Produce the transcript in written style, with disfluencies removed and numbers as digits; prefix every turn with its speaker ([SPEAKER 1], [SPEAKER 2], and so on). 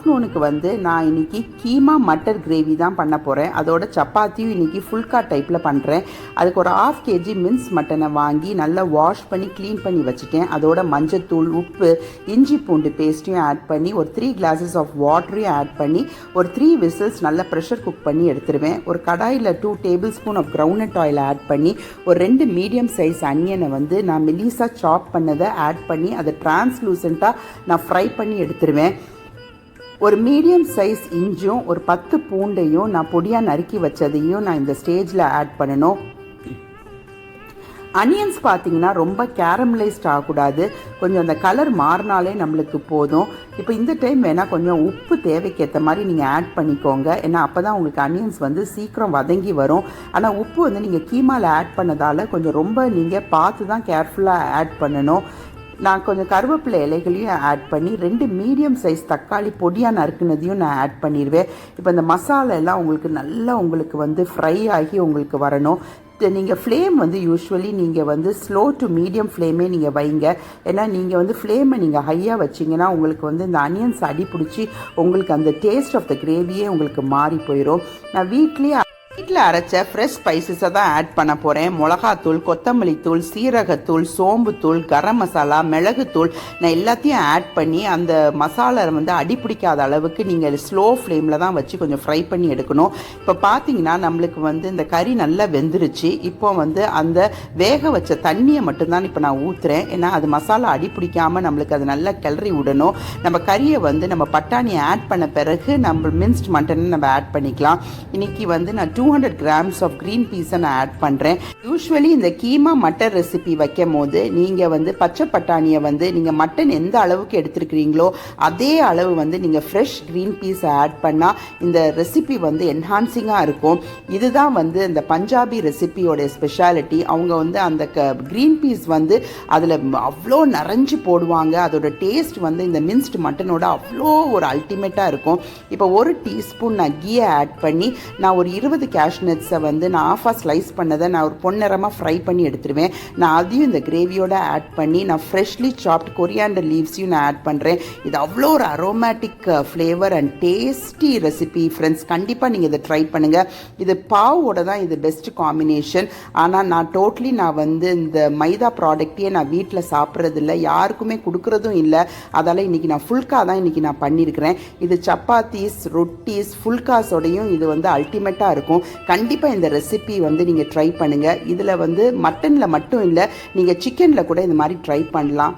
[SPEAKER 1] ஆஃப்டர்நூனுக்கு வந்து நான் இன்றைக்கி கீமா மட்டர் கிரேவி தான் பண்ண போகிறேன். அதோட சப்பாத்தியும் இன்றைக்கி ஃபுல்கா டைப்பில் பண்ணுறேன். அதுக்கு ஒரு 1/2 kg மின்ஸ் மட்டனை வாங்கி நல்லா வாஷ் பண்ணி க்ளீன் பண்ணி வச்சுட்டேன். அதோட மஞ்சத்தூள், உப்பு, இஞ்சி பூண்டு பேஸ்ட்டையும் ஆட் பண்ணி ஒரு 3 glasses ஆஃப் வாட்டரையும் ஆட் பண்ணி ஒரு 3 whistles நல்லா ப்ரெஷர் குக் பண்ணி எடுத்துருவேன். ஒரு கடாயில் 2 tablespoon of groundnut oil add பண்ணி ஒரு 2 மீடியம் சைஸ் அனியனை வந்து நான் மெலிசாக சாப் பண்ணதை ஆட் பண்ணி அதை டிரான்ஸ்லூசண்ட்டாக நான் ஃப்ரை பண்ணி எடுத்துருவேன். ஒரு மீடியம் சைஸ் இஞ்சும் ஒரு 10 பூண்டையும் நான் பொடியாக நறுக்கி வச்சதையும் நான் இந்த ஸ்டேஜில் ஆட் பண்ணணும். அனியன்ஸ் பார்த்திங்கன்னா ரொம்ப கேரமலைஸ்ட் ஆகக்கூடாது, கொஞ்சம் அந்த கலர் மாறினாலே நம்மளுக்கு போதும். இப்போ இந்த டைம் வேணால் கொஞ்சம் உப்பு தேவைக்கேற்ற மாதிரி நீங்கள் ஆட் பண்ணிக்கோங்க. ஏன்னா அப்போ தான் உங்களுக்கு அனியன்ஸ் வந்து சீக்கிரம் வதங்கி வரும். ஆனால் உப்பு வந்து நீங்கள் கீமாவில் ஆட் பண்ணதால் கொஞ்சம் ரொம்ப நீங்கள் பார்த்து தான் கேர்ஃபுல்லாக ஆட் பண்ணணும். நான் கொஞ்சம் கருவேப்பிலை இலைகளையும் ஆட் பண்ணி 2 மீடியம் சைஸ் தக்காளி பொடியாக நறுக்குனதையும் நான் ஆட் பண்ணிடுவேன். இப்போ இந்த மசாலா எல்லாம் உங்களுக்கு வந்து ஃப்ரை ஆகி உங்களுக்கு வரணும். நீங்கள் ஃப்ளேம் வந்து யூஸ்வலி நீங்கள் வந்து ஸ்லோ டு மீடியம் ஃப்ளேமே நீங்கள் வைங்க. ஏன்னா நீங்கள் வந்து ஃப்ளேமை நீங்கள் ஹையாக வச்சிங்கன்னா உங்களுக்கு வந்து இந்த அனியன்ஸ் அடி பிடிச்சி உங்களுக்கு அந்த டேஸ்ட் ஆஃப் த கிரேவியே உங்களுக்கு மாறி போயிடும். நான் வீட்டில் அரைச்ச ஃப்ரெஷ் ஸ்பைசஸை தான் ஆட் பண்ண போகிறேன். மிளகாத்தூள், கொத்தமல்லி தூள், சீரகத்தூள், சோம்புத்தூள், கரம் மசாலா, மிளகுத்தூள் நான் எல்லாத்தையும் ஆட் பண்ணி அந்த மசாலா வந்து அடிப்பிடிக்காத அளவுக்கு நீங்கள் ஸ்லோ ஃப்ளேமில் தான் வச்சு கொஞ்சம் ஃப்ரை பண்ணி எடுக்கணும். இப்போ பார்த்தீங்கன்னா நம்மளுக்கு வந்து இந்த கறி நல்லா வெந்துருச்சு. இப்போ வந்து அந்த வேக வச்ச தண்ணியை மட்டும்தான் இப்போ நான் ஊற்றுறேன். ஏன்னா அது மசாலா அடிப்பிடிக்காமல் நம்மளுக்கு அது நல்லா கிளறி விடணும். நம்ம கறியை வந்து நம்ம பட்டாணியை ஆட் பண்ண பிறகு நம்ம மின்ஸ்ட் மட்டனை நம்ம ஆட் பண்ணிக்கலாம். இன்றைக்கி வந்து நான் 200 grams ஆஃப் க்ரீன் பீஸை நான் ஆட் பண்ணுறேன். யூஸ்வலி இந்த கீமா மட்டர் ரெசிபி வைக்கும் போது நீங்கள் வந்து பச்சை பட்டாணியை வந்து நீங்கள் மட்டன் எந்த அளவுக்கு எடுத்துருக்கிறீங்களோ அதே அளவு வந்து நீங்கள் ஃப்ரெஷ் க்ரீன் பீஸை ஆட் பண்ணால் இந்த ரெசிபி வந்து என்ஹான்சிங்காக இருக்கும். இதுதான் வந்து இந்த பஞ்சாபி ரெசிபியோடைய ஸ்பெஷாலிட்டி. அவங்க வந்து அந்த க்ரீன் பீஸ் வந்து அதில் அவ்வளோ நிறைஞ்சு போடுவாங்க. அதோட டேஸ்ட் வந்து இந்த மின்ஸ்ட் மட்டனோட அவ்வளோ ஒரு அல்டிமேட்டாக இருக்கும். இப்போ 1 டீஸ்பூன் நான் கீயை ஆட் பண்ணி நான் ஒரு 20 கேஷ்நட்ஸை வந்து நான் ஆஃபாக ஸ்லைஸ் பண்ணதை நான் ஒரு பொன்னிறமாக ஃப்ரை பண்ணி எடுத்துருவேன். நான் அதையும் இந்த கிரேவியோட ஆட் பண்ணி நான் ஃப்ரெஷ்லி சாப்ட் கொரியாண்டர் லீவ்ஸையும் நான் ஆட் பண்ணுறேன். இது அவ்வளோ ஒரு aromatic flavour and tasty recipe friends. கண்டிப்பாக நீங்கள் இதை ட்ரை பண்ணுங்கள். இது பாவோட தான் இது பெஸ்ட் காம்பினேஷன். ஆனால் நான் வந்து இந்த மைதா ப்ராடக்டையே நான் வீட்டில் சாப்பிட்றதில்ல, யாருக்குமே கொடுக்குறதும் இல்லை. அதால் இன்றைக்கி நான் ஃபுல்கா தான் இன்றைக்கி நான் பண்ணியிருக்கிறேன். இது சப்பாத்தீஸ், ரொட்டீஸ், ஃபுல்காஸோடையும் இது வந்து அல்டிமேட்டாக இருக்கும். கண்டிப்பாக இந்த ரெசிபி வந்து நீங்கள் ட்ரை பண்ணுங்கள். இதில் வந்து மட்டனில் மட்டும் இல்லை, நீங்கள் சிக்கனில் கூட இந்த மாதிரி ட்ரை பண்ணலாம்.